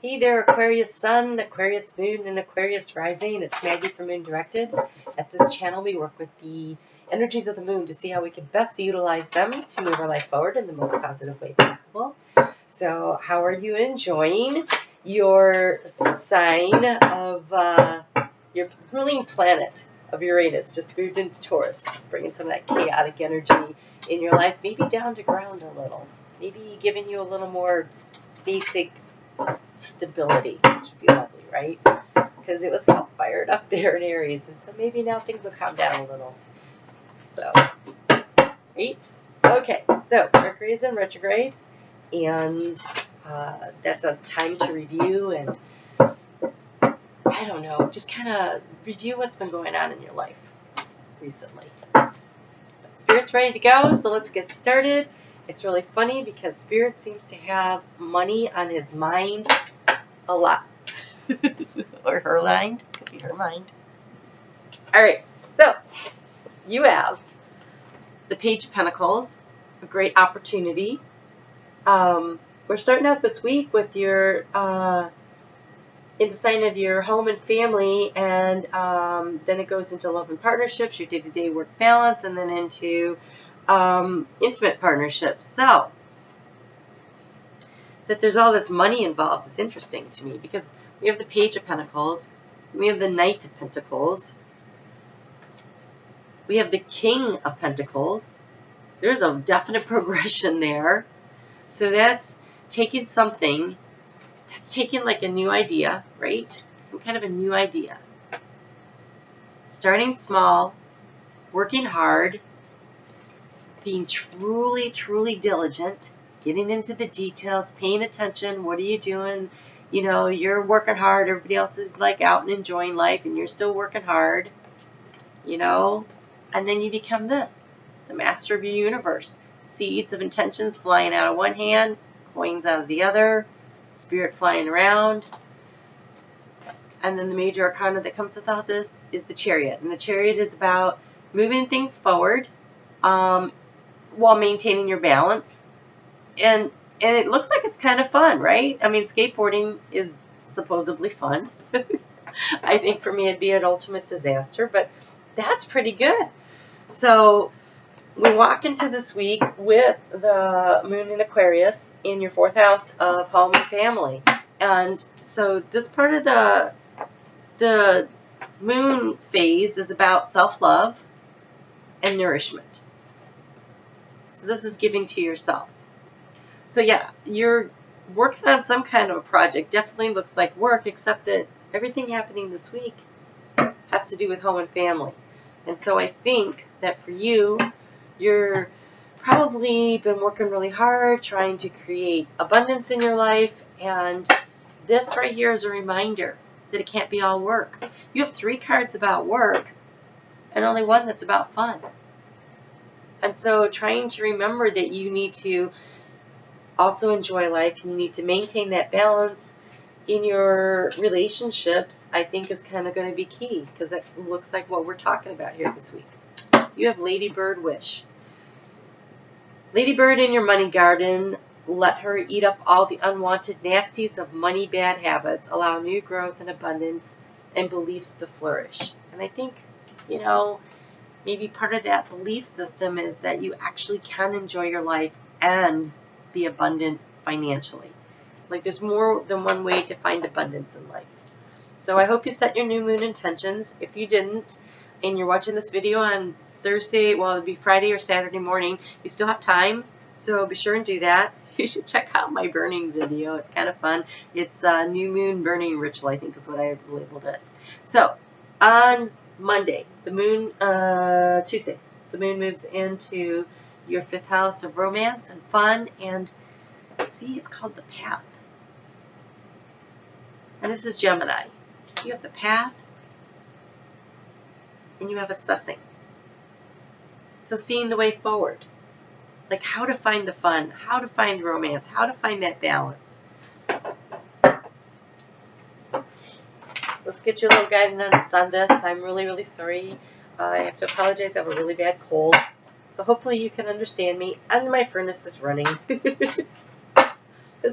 Hey there, Aquarius Sun, Aquarius Moon, and Aquarius Rising. It's Maggie from Moon Directed. At this channel, we work with the energies of the moon to see how we can best utilize them to move our life forward in the most positive way possible. So, how are you enjoying your sign of your ruling planet of Uranus? Just moved into Taurus, bringing some of that chaotic energy in your life, maybe down to ground a little, maybe giving you a little more basic stability, which would be lovely, right? Because it was all fired up there in Aries, and so maybe now things will calm down a little. So, right? Okay, so Mercury is in retrograde, and that's a time to review and, I don't know, just kind of review what's been going on in your life recently. But Spirit's ready to go, so let's get started. It's really funny because Spirit seems to have money on his mind a lot. Or her mind. Could be her mind. Alright, so you have the Page of Pentacles, a great opportunity. We're starting out this week with your in the sign of your home and family, and then it goes into love and partnerships, your day-to-day work balance, and then into intimate partnerships. So that there's all this money involved is interesting to me, because we have the Page of Pentacles, we have the Knight of Pentacles, we have the King of Pentacles. There's a definite progression there. So that's taking something, that's taking like a new idea, right? Some kind of a new idea. Starting small, working hard, being truly, truly diligent, getting into the details, paying attention. What are you doing? You know, you're working hard. Everybody else is like out and enjoying life, and you're still working hard, you know? And then you become this, the master of your universe. Seeds of intentions flying out of one hand, coins out of the other, spirit flying around. And then the major arcana that comes with all this is the Chariot. And the Chariot is about moving things forward while maintaining your balance. And it looks like it's kind of fun, right? I mean, skateboarding is supposedly fun. I think for me it'd be an ultimate disaster, but that's pretty good. So we walk into this week with the moon in Aquarius in your 4th house of home and family. And so this part of the moon phase is about self-love and nourishment. So this is giving to yourself. So yeah, you're working on some kind of a project. Definitely looks like work, except that everything happening this week has to do with home and family. And so I think that for you, you're probably been working really hard trying to create abundance in your life, and this right here is a reminder that it can't be all work. You have 3 cards about work and only 1 that's about fun. And so trying to remember that you need to also enjoy life, and you need to maintain that balance in your relationships, I think is kind of going to be key, because that looks like what we're talking about here this week. You have Ladybird Wish. Ladybird in your money garden. Let her eat up all the unwanted nasties of money bad habits. Allow new growth and abundance and beliefs to flourish. And I think, you know, maybe part of that belief system is that you actually can enjoy your life and be abundant financially. Like, there's more than one way to find abundance in life. So I hope you set your new moon intentions. If you didn't, and you're watching this video on Thursday, well, it'll be Friday or Saturday morning, you still have time, so be sure and do that. You should check out my burning video. It's kind of fun. It's a new moon burning ritual, I think is what I labeled it. So on Monday, the moon, Tuesday, the moon moves into your 5th house of romance and fun, and see, it's called the Path. And this is Gemini. You have the Path, and you have Assessing. So seeing the way forward, like how to find the fun, how to find romance, how to find that balance. Let's get you a little guidance on this. I'm really, really sorry. I have to apologize. I have a really bad cold. So hopefully you can understand me. And my furnace is running.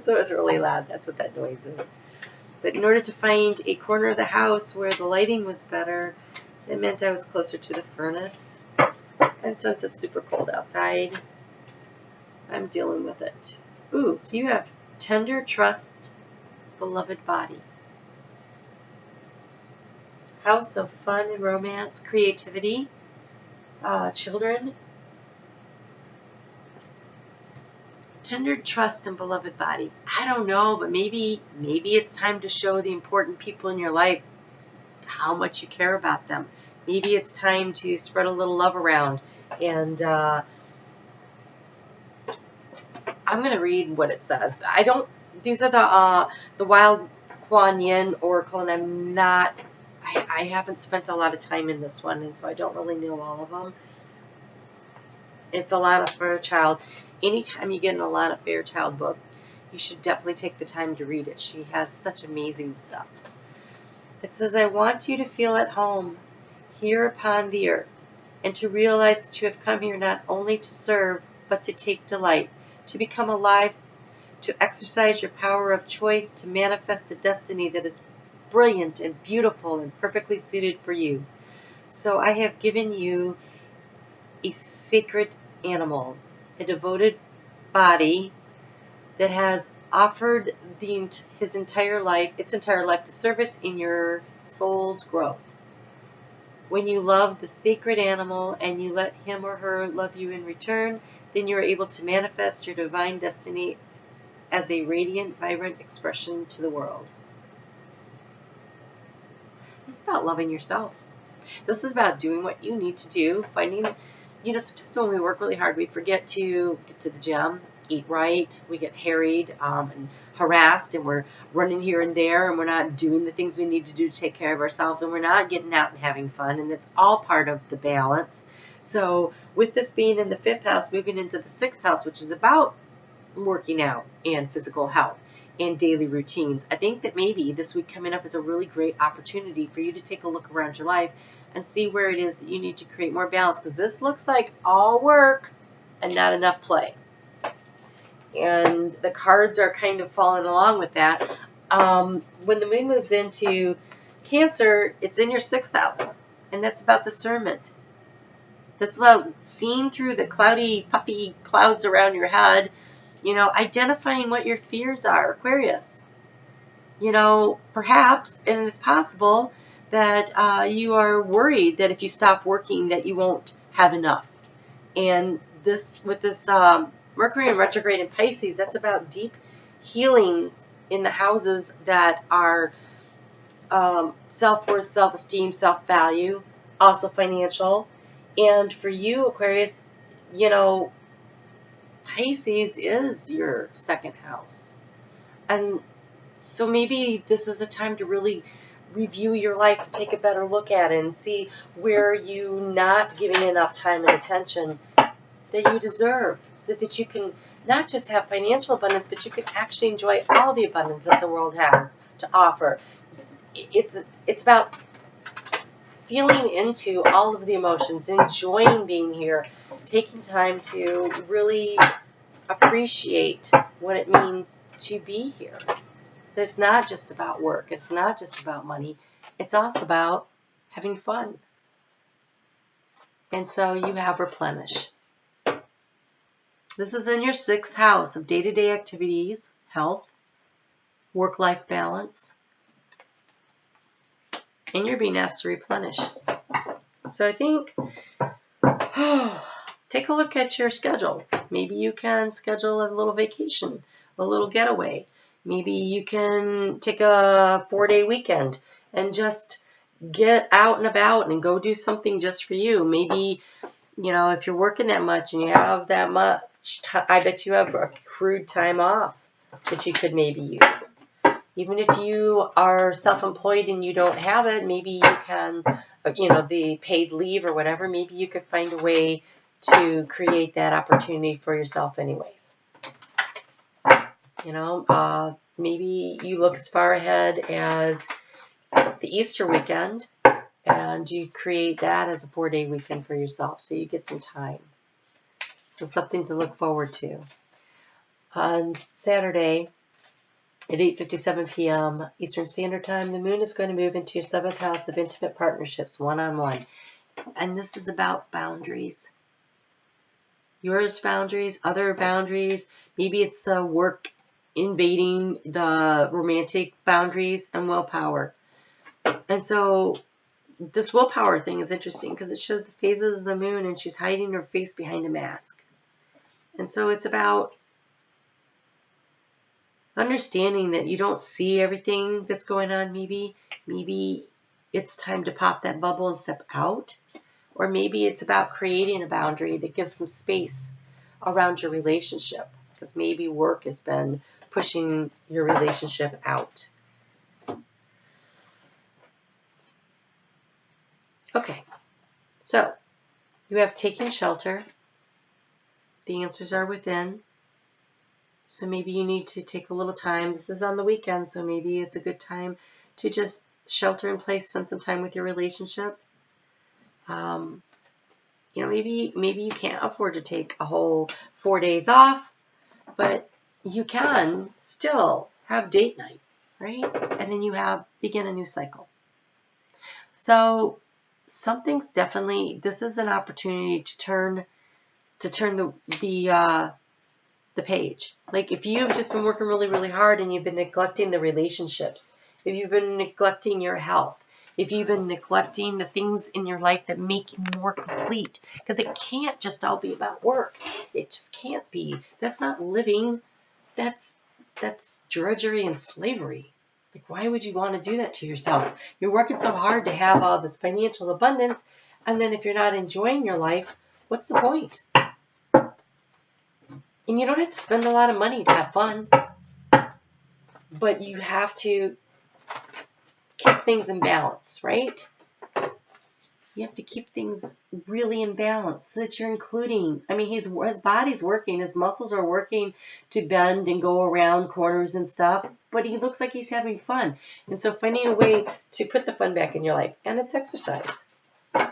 So it's really loud. That's what that noise is. But in order to find a corner of the house where the lighting was better, it meant I was closer to the furnace. And since it's super cold outside, I'm dealing with it. Ooh, so you have tender trust, beloved body. House of fun and romance, creativity, children. Tender trust and beloved body. I don't know, but maybe it's time to show the important people in your life how much you care about them. Maybe it's time to spread a little love around. And I'm going to read what it says. I don't. These are the Wild Kuan Yin Oracle, and I'm not. I haven't spent a lot of time in this one, and so I don't really know all of them. It's a lot of Fairchild. Anytime you get in a lot of Fairchild book, you should definitely take the time to read it. She has such amazing stuff. It says, I want you to feel at home here upon the earth, and to realize that you have come here not only to serve, but to take delight, to become alive, to exercise your power of choice, to manifest a destiny that is brilliant and beautiful and perfectly suited for you. So I have given you a sacred animal, a devoted body that has offered its entire life to service in your soul's growth. When you love the sacred animal and you let him or her love you in return, then you are able to manifest your divine destiny as a radiant, vibrant expression to the world. This is about loving yourself. This is about doing what you need to do, finding, sometimes when we work really hard, we forget to get to the gym, eat right, we get harried and harassed, and we're running here and there, and we're not doing the things we need to do to take care of ourselves, and we're not getting out and having fun, and it's all part of the balance. So with this being in the 5th house, moving into the 6th house, which is about working out and physical health and daily routines, I think that maybe this week coming up is a really great opportunity for you to take a look around your life and see where it is that you need to create more balance, because this looks like all work and not enough play. And the cards are kind of following along with that. When the moon moves into Cancer, it's in your 6th house, and that's about discernment. That's about seeing through the cloudy, puffy clouds around your head, identifying what your fears are, Aquarius. Perhaps, and it's possible that you are worried that if you stop working that you won't have enough. And with this Mercury in retrograde in Pisces, that's about deep healings in the houses that are self-worth, self-esteem, self-value, also financial. And for you, Aquarius, Pisces is your 2nd house. And so maybe this is a time to really review your life and take a better look at it and see where you're not giving enough time and attention that you deserve, so that you can not just have financial abundance, but you can actually enjoy all the abundance that the world has to offer. It's about feeling into all of the emotions, enjoying being here, taking time to really appreciate what it means to be here. It's not just about work. It's not just about money. It's also about having fun. And so you have replenish. This is in your 6th house of day-to-day activities, health, work-life balance, and you're being asked to replenish. So I think, take a look at your schedule. Maybe you can schedule a little vacation, a little getaway. Maybe you can take a 4-day weekend and just get out and about and go do something just for you. Maybe, if you're working that much and you have that much, I bet you have accrued time off that you could maybe use. Even if you are self-employed and you don't have it, maybe you can, the paid leave or whatever, maybe you could find a way to create that opportunity for yourself anyways. Maybe you look as far ahead as the Easter weekend and you create that as a 4-day weekend for yourself, so you get some time. So something to look forward to. On Saturday, at 8:57 p.m. Eastern Standard Time, the moon is going to move into your 7th house of intimate partnerships, one-on-one. And this is about boundaries. Yours boundaries, other boundaries. Maybe it's the work invading the romantic boundaries and willpower. And so this willpower thing is interesting because it shows the phases of the moon and she's hiding her face behind a mask. And so it's about understanding that you don't see everything that's going on. Maybe it's time to pop that bubble and step out. Or maybe it's about creating a boundary that gives some space around your relationship. Because maybe work has been pushing your relationship out. Okay, so you have taking shelter. The answers are within. So maybe you need to take a little time. This is on the weekend, so maybe it's a good time to just shelter in place, spend some time with your relationship. You know, maybe you can't afford to take a whole 4 days off, but you can still have date night, right? And then you begin a new cycle. So something's definitely, this is an opportunity to turn the page. Like if you've just been working really, really hard and you've been neglecting the relationships, if you've been neglecting your health, if you've been neglecting the things in your life that make you more complete, because it can't just all be about work. It just can't be. That's not living. That's drudgery and slavery. Like, why would you want to do that to yourself? You're working so hard to have all this financial abundance, and then if you're not enjoying your life, what's the point? And you don't have to spend a lot of money to have fun, but you have to keep things in balance, right? You have to keep things really in balance so that you're including. I mean, his body's working, his muscles are working to bend and go around corners and stuff, but he looks like he's having fun. And so finding a way to put the fun back in your life, and it's exercise. And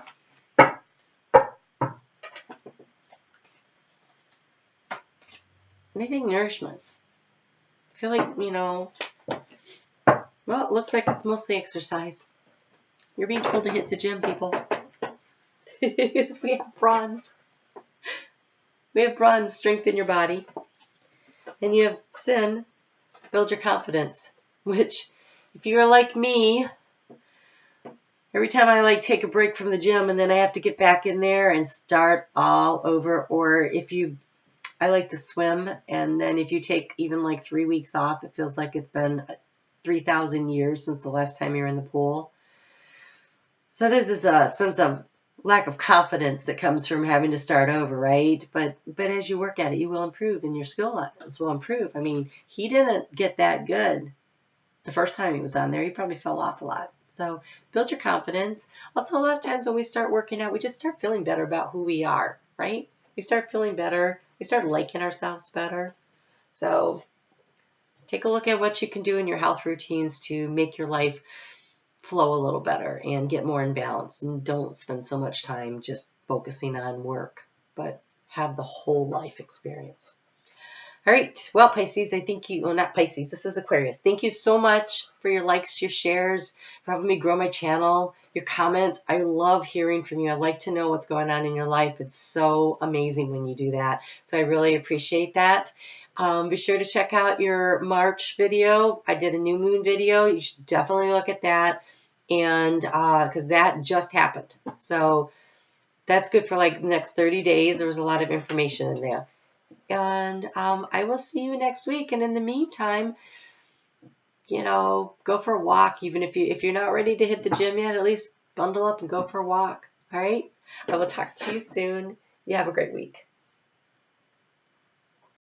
I think nourishment. I feel like, you know, well, it looks like it's mostly exercise. You're being told to hit the gym, people. Because we have bronze. We have bronze, strengthen your body. And you have sin, build your confidence. Which, if you're like me, every time I take a break from the gym and then I have to get back in there and start all over. Or I like to swim, and then if you take even 3 weeks off, it feels like it's been 3,000 years since the last time you were in the pool. So there's this sense of lack of confidence that comes from having to start over, right? But as you work at it, you will improve, and your skill levels will improve. I mean, he didn't get that good the first time he was on there. He probably fell off a lot. So build your confidence. Also, a lot of times when we start working out, we just start feeling better about who we are, right? We start feeling better. We start liking ourselves better. So take a look at what you can do in your health routines to make your life flow a little better and get more in balance. And don't spend so much time just focusing on work, but have the whole life experience. All right. Well, Pisces, I thank you. Well, not Pisces. This is Aquarius. Thank you so much for your likes, your shares, for helping me grow my channel, your comments. I love hearing from you. I like to know what's going on in your life. It's so amazing when you do that. So I really appreciate that. Be sure to check out your March video. I did a new moon video. You should definitely look at that. And because that just happened. So that's good for the next 30 days. There was a lot of information in there. And I will see you next week. And in the meantime, go for a walk. Even if you're not ready to hit the gym yet, at least bundle up and go for a walk. All right. I will talk to you soon. You have a great week.